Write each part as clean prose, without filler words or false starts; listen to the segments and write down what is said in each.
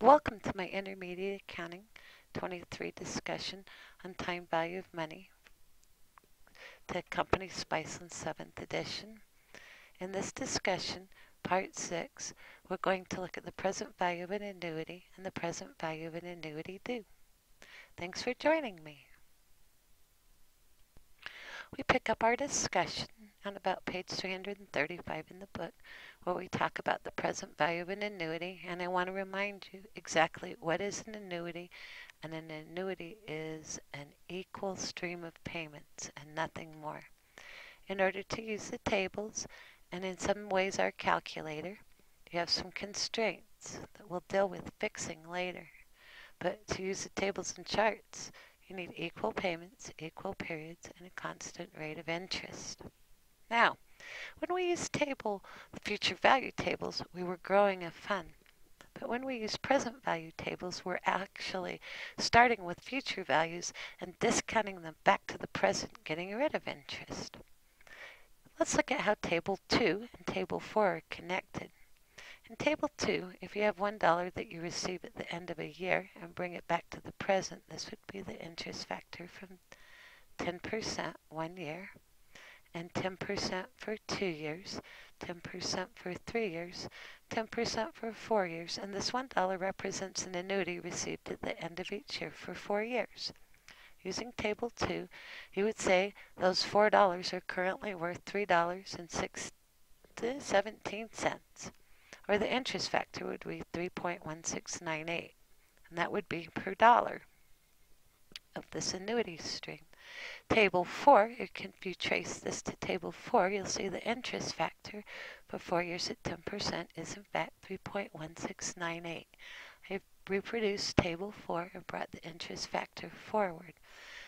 Welcome to my Intermediate Accounting 23 discussion on time value of money, the Company Spiceland 7th edition. In this discussion, part 6, we're going to look at the present value of an annuity and the present value of an annuity due. Thanks for joining me. We pick up our discussion on about page 335 in the book, where we talk about the present value of an annuity, and I want to remind you exactly what is an annuity. And an annuity is an equal stream of payments and nothing more. In order to use the tables, and in some ways our calculator, you have some constraints that we'll deal with fixing later. But to use the tables and charts, you need equal payments, equal periods, and a constant rate of interest. Now, when we use the future value tables, we were growing a fund. But when we use present value tables, we're actually starting with future values and discounting them back to the present, getting rid of interest. Let's look at how Table 2 and Table 4 are connected. In Table 2, if you have $1 that you receive at the end of a year and bring it back to the present, this would be the interest factor from 10% 1 year, and 10% for 2 years, 10% for 3 years, 10% for 4 years, and this $1 represents an annuity received at the end of each year for 4 years. Using Table 2, you would say those $4 are currently worth $3.17, or the interest factor would be 3.1698, and that would be per dollar of this annuity stream. Table 4, if you trace this to Table 4, you'll see the interest factor for 4 years at 10% is in fact 3.1698. I've reproduced Table 4 and brought the interest factor forward.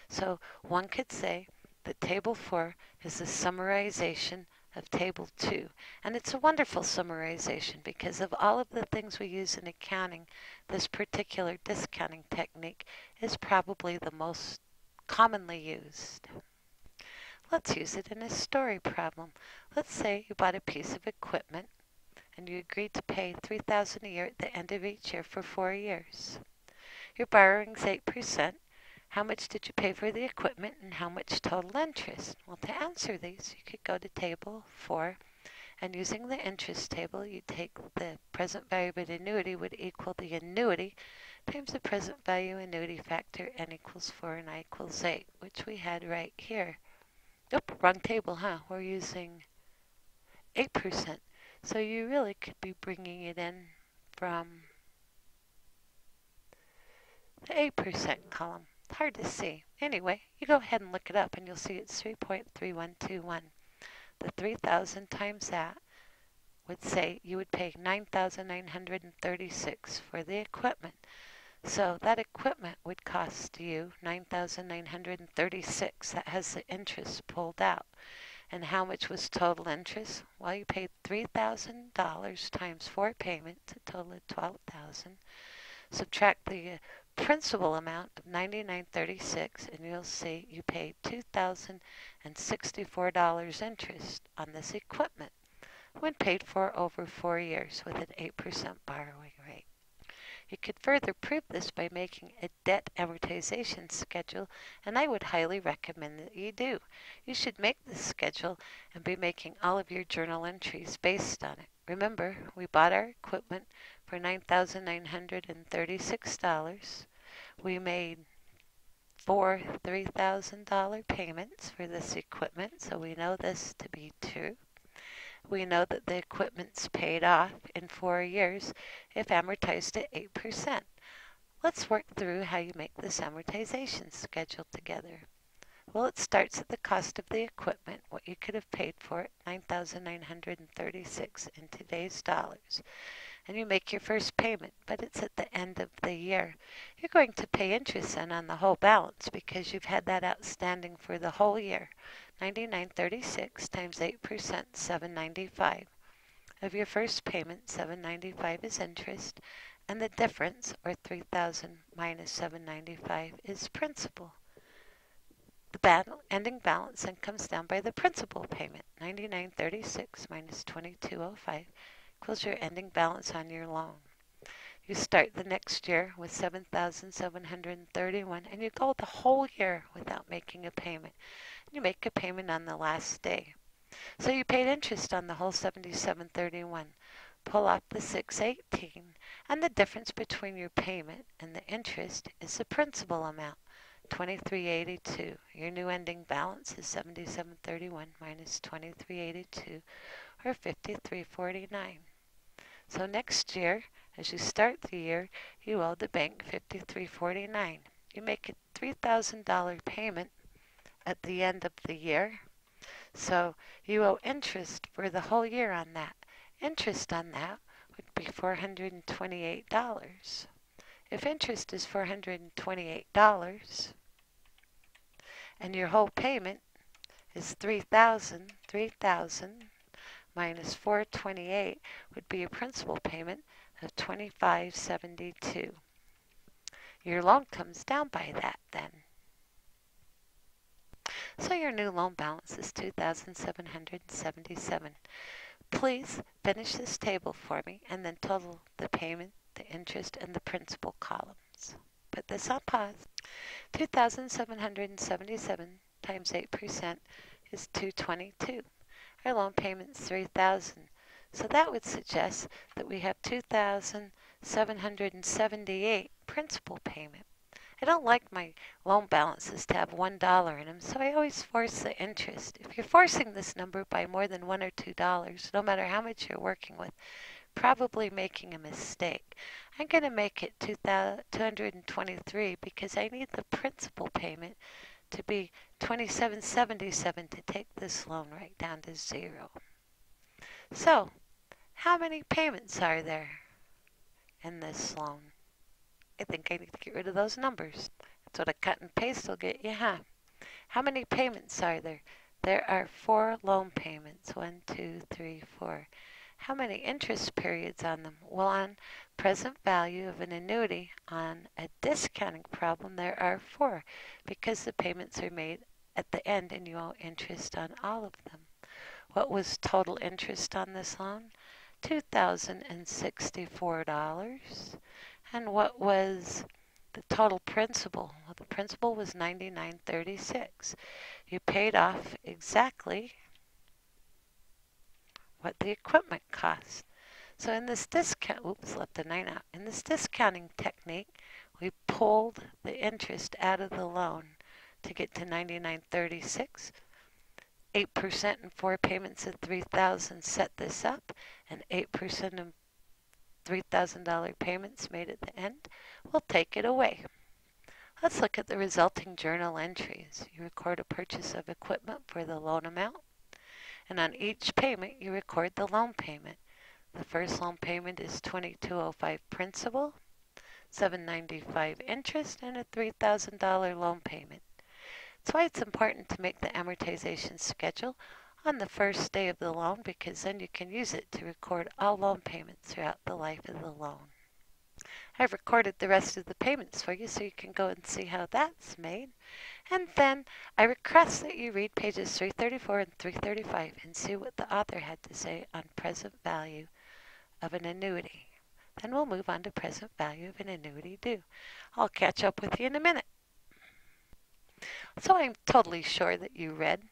So one could say that Table 4 is a summarization of Table 2. And it's a wonderful summarization because of all of the things we use in accounting, this particular discounting technique is probably the most commonly used. Let's use it in a story problem. Let's say you bought a piece of equipment and you agreed to pay $3,000 a year at the end of each year for 4 years. Your borrowing's 8%. How much did you pay for the equipment and how much total interest? Well, to answer these, you could go to Table 4, and using the interest table, you take the present value of an annuity would equal the annuity times the present value annuity factor, n equals 4 and I equals 8, which we had right here. Nope, wrong table, huh? We're using 8%. So you really could be bringing it in from the 8% column. Hard to see. Anyway, you go ahead and look it up and you'll see it's 3.3121. The 3,000 times that would say you would pay $9,936 for the equipment. So that equipment would cost you $9,936. That has the interest pulled out. And how much was total interest? Well, you paid $3,000 times 4 payments, a total of $12,000. Subtract the principal amount of $99.36 and you'll see you paid $2,064 interest on this equipment when paid for over 4 years with an 8% borrowing rate. You could further prove this by making a debt amortization schedule, and I would highly recommend that you do. You should make this schedule and be making all of your journal entries based on it. Remember, we bought our equipment for $9,936. We made 4 $3,000 payments for this equipment, so we know this to be true. We know that the equipment's paid off in 4 years if amortized at 8%. Let's work through how you make this amortization schedule together. Well, it starts at the cost of the equipment, what you could have paid for it, $9,936 in today's dollars. And you make your first payment, but it's at the end of the year. You're going to pay interest then on the whole balance because you've had that outstanding for the whole year. $99.36 times 8%, $795. Of your first payment, $795 is interest, and the difference, or $3,000 minus $795, is principal. The ending balance then comes down by the principal payment. $99.36 minus $22.05 equals your ending balance on your loan. You start the next year with $7,731, and you go the whole year without making a payment. You make a payment on the last day. So you paid interest on the whole $77.31. Pull off the $618, and the difference between your payment and the interest is the principal amount, $23.82. Your new ending balance is $77.31 minus $23.82, or $53.49. So next year, as you start the year, you owe the bank $53.49. You make a $3,000 payment at the end of the year, so you owe interest for the whole year on that. Interest on that would be $428. If interest is $428 and your whole payment is $3,000 minus $428 would be a principal payment of $25.72. Your loan comes down by that then. So your new loan balance is $2,777. Please finish this table for me and then total the payment, the interest, and the principal columns. Put this on pause. 2,777 times 8% is 222. Our loan payment is $3,000. So that would suggest that we have $2,778 principal payment. I don't like my loan balances to have $1 in them, so I always force the interest. If you're forcing this number by more than $1 or $2, no matter how much you're working with, probably making a mistake. I'm going to make it $223 because I need the principal payment to be $27.77 to take this loan right down to zero. So, how many payments are there in this loan? I think I need to get rid of those numbers. That's what a cut and paste will get you, huh? How many payments are there? There are 4 loan payments. 1, 2, 3, 4. How many interest periods on them? Well, on present value of an annuity, on a discounting problem, there are 4 because the payments are made at the end and you owe interest on all of them. What was total interest on this loan? $2,064. And what was the total principal? Well, the principal was $99.36. You paid off exactly what the equipment cost. So in this left the 9 out. In this discounting technique, we pulled the interest out of the loan to get to $99.36. 8% in 4 payments of $3,000 set this up, and 8% of $3,000 payments made at the end will take it away. Let's look at the resulting journal entries. You record a purchase of equipment for the loan amount, and on each payment you record the loan payment. The first loan payment is $2,205 principal, $795 interest, and a $3,000 loan payment. That's why it's important to make the amortization schedule on the first day of the loan, because then you can use it to record all loan payments throughout the life of the loan. I've recorded the rest of the payments for you so you can go and see how that's made. And then I request that you read pages 334 and 335 and see what the author had to say on present value of an annuity. Then we'll move on to present value of an annuity due. I'll catch up with you in a minute. So I'm totally sure that you read.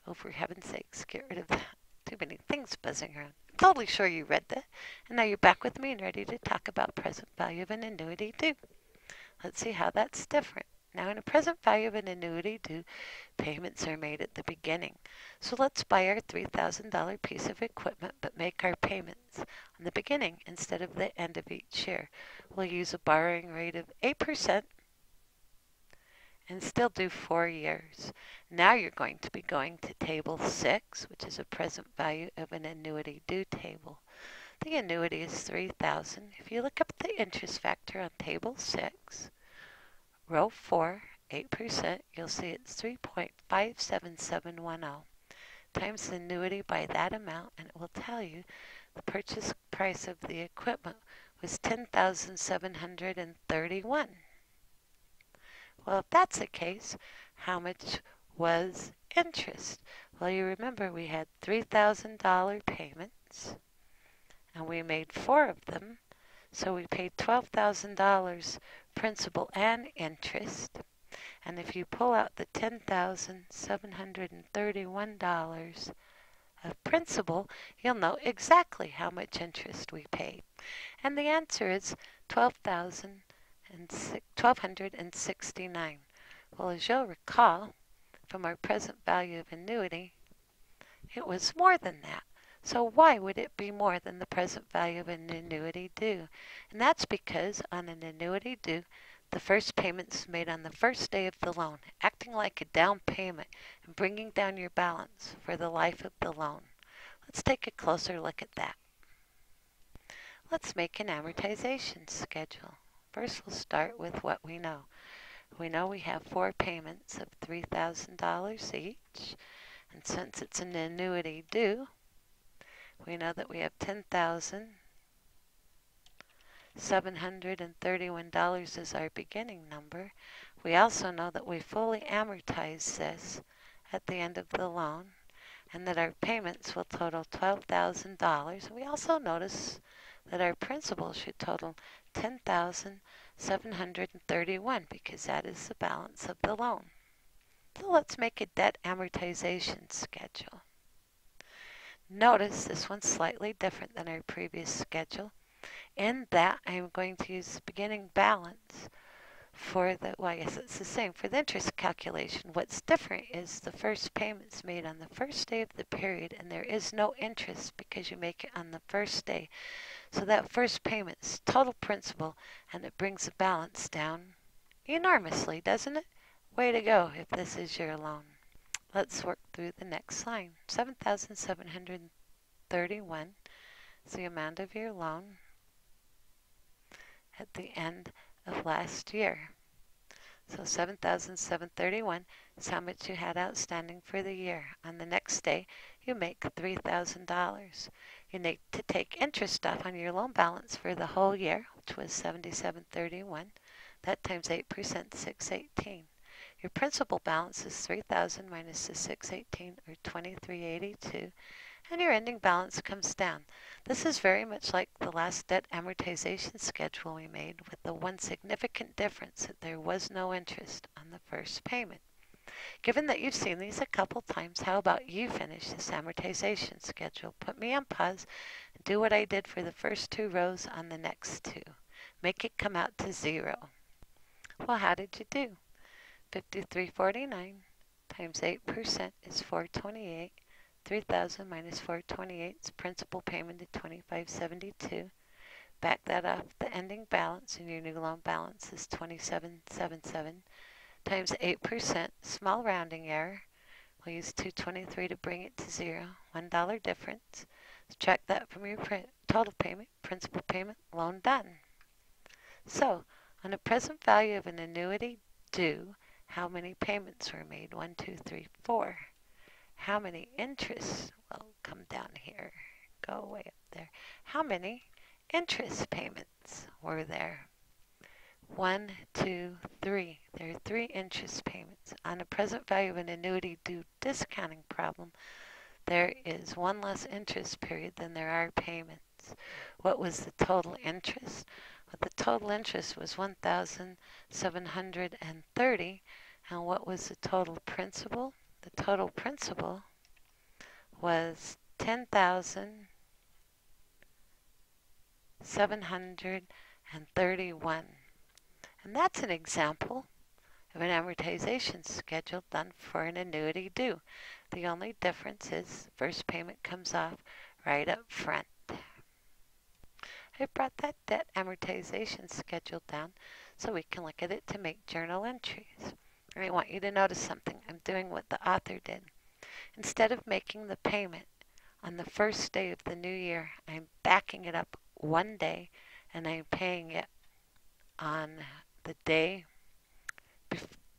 Oh, for heaven's sakes, get rid of that. Too many things buzzing around. I'm totally sure you read that. And now you're back with me and ready to talk about present value of an annuity due. Let's see how that's different. Now, in a present value of an annuity due, payments are made at the beginning. So let's buy our $3,000 piece of equipment, but make our payments on the beginning instead of the end of each year. We'll use a borrowing rate of 8%. And still do 4 years. Now you're going to be going to table 6, which is a present value of an annuity due table. The annuity is $3,000. If you look up the interest factor on table 6, row 4, 8%, you'll see it's 3.57710. Times the annuity by that amount, and it will tell you the purchase price of the equipment was $10,731. Well, if that's the case, how much was interest? Well, you remember we had $3,000 payments, and we made 4 of them, So we paid $12,000 principal and interest. And if you pull out the $10,731 of principal, you'll know exactly how much interest we paid. And the answer is $12,169. Well, as you'll recall from our present value of annuity, it was more than that. So why would it be more than the present value of an annuity due? And that's because on an annuity due, the first payment's made on the first day of the loan, acting like a down payment and bringing down your balance for the life of the loan. Let's take a closer look at that. Let's make an amortization schedule. First, we'll start with what we know. We know we have 4 payments of $3,000 each. And since it's an annuity due, we know that we have $10,731 as our beginning number. We also know that we fully amortize this at the end of the loan and that our payments will total $12,000. We also notice that our principal should total $10,731 because that is the balance of the loan. So let's make a debt amortization schedule. Notice this one's slightly different than our previous schedule in that I'm going to use the beginning balance for the, well, I guess it's the same for the interest calculation. What's different is the first payment's made on the first day of the period and there is no interest because you make it on the first day. So that first payment's total principal and it brings the balance down enormously, doesn't it? Way to go if this is your loan. Let's work through the next line. $7,731 is the amount of your loan at the end of last year. So $7,731 is how much you had outstanding for the year. On the next day, you make $3,000. You need to take interest off on your loan balance for the whole year, which was $7,731. That times 8%, $618. Your principal balance is $3,000 minus the $618, or $2,382, and your ending balance comes down. This is very much like the last debt amortization schedule we made, with the one significant difference that there was no interest on the first payment. Given that you've seen these a couple times, how about you finish this amortization schedule? Put me on pause and do what I did for the first 2 rows on the next 2. Make it come out to 0. Well, how did you do? 5349 times 8% is 428. 3,000 minus 428 is principal payment of 2572. Back that off the ending balance, and your new loan balance is 2777 times 8%. Small rounding error. We'll use 223 to bring it to 0. $1 difference. Subtract that from your total payment, principal payment, loan done. So, on a present value of an annuity due, how many payments were made? 1, 2, 3, 4. How many interests? Well, come down here. Go way up there. How many interest payments were there? 1, 2, 3. There are 3 interest payments. On a present value of an annuity due discounting problem, there is 1 less interest period than there are payments. What was the total interest? Well, the total interest was $1,730. And what was the total principal? The total principal was $10,731. And that's an example of an amortization schedule done for an annuity due. The only difference is the first payment comes off right up front. I brought that debt amortization schedule down so we can look at it to make journal entries. And I want you to notice something. I'm doing what the author did. Instead of making the payment on the first day of the new year, I'm backing it up 1 day and I'm paying it on the day,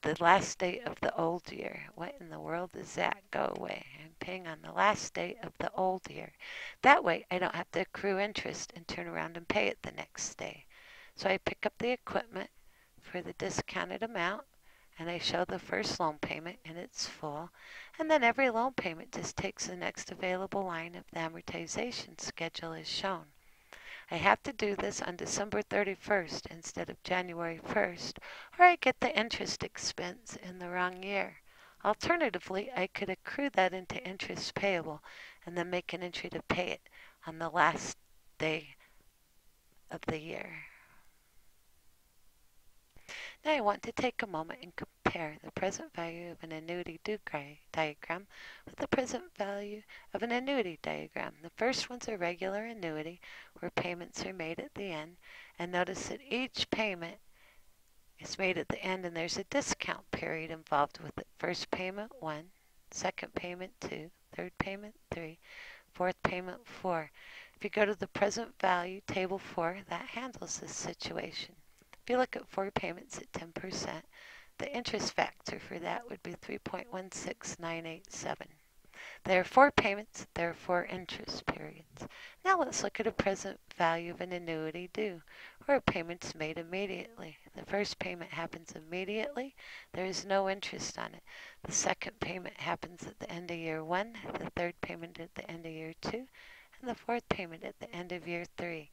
the last day of the old year. What in the world does that? Go away. I'm paying on the last day of the old year. That way I don't have to accrue interest and turn around and pay it the next day. So I pick up the equipment for the discounted amount and I show the first loan payment in its full, and then every loan payment just takes the next available line of the amortization schedule as shown. I have to do this on December 31st instead of January 1st, or I get the interest expense in the wrong year. Alternatively, I could accrue that into interest payable and then make an entry to pay it on the last day of the year. Now I want to take a moment and compare the present value of an annuity due diagram with the present value of an annuity diagram. The first one's a regular annuity where payments are made at the end, and notice that each payment is made at the end and there's a discount period involved with it. First payment 1, second payment 2, third payment 3, fourth payment 4. If you go to the present value, table 4, that handles this situation. If you look at 4 payments at 10%, the interest factor for that would be 3.16987. There are 4 payments, there are 4 interest periods. Now let's look at a present value of an annuity due, where a payment is made immediately. The first payment happens immediately. There is no interest on it. The second payment happens at the end of year 1, the third payment at the end of year 2, and the fourth payment at the end of year 3.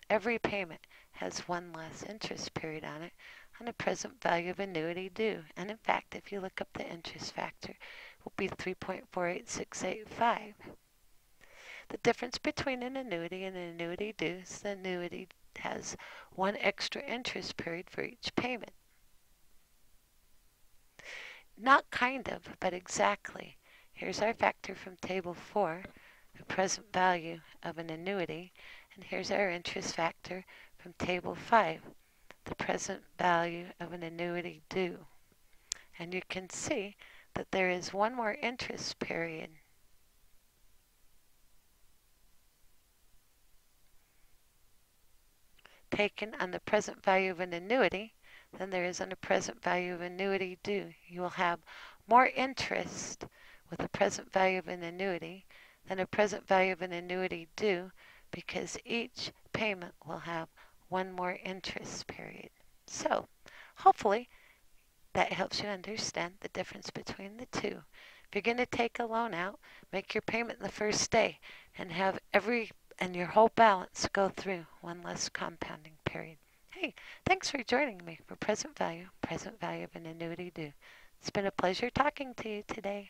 Every payment has one less interest period on it on a present value of annuity due. And in fact, if you look up the interest factor, it will be 3.48685. The difference between an annuity and an annuity due is the annuity has one extra interest period for each payment. Not kind of, but exactly. Here's our factor from table 4, the present value of an annuity, and here's our interest factor from table 5, the present value of an annuity due. And you can see that there is one more interest period taken on the present value of an annuity than there is on the present value of annuity due. You will have more interest with the present value of an annuity than a present value of an annuity due, because each payment will have one more interest period. So hopefully that helps you understand the difference between the two. If you're going to take a loan out, make your payment the first day and have your whole balance go through one less compounding period. Hey, thanks for joining me for present value of an annuity due. It's been a pleasure talking to you today.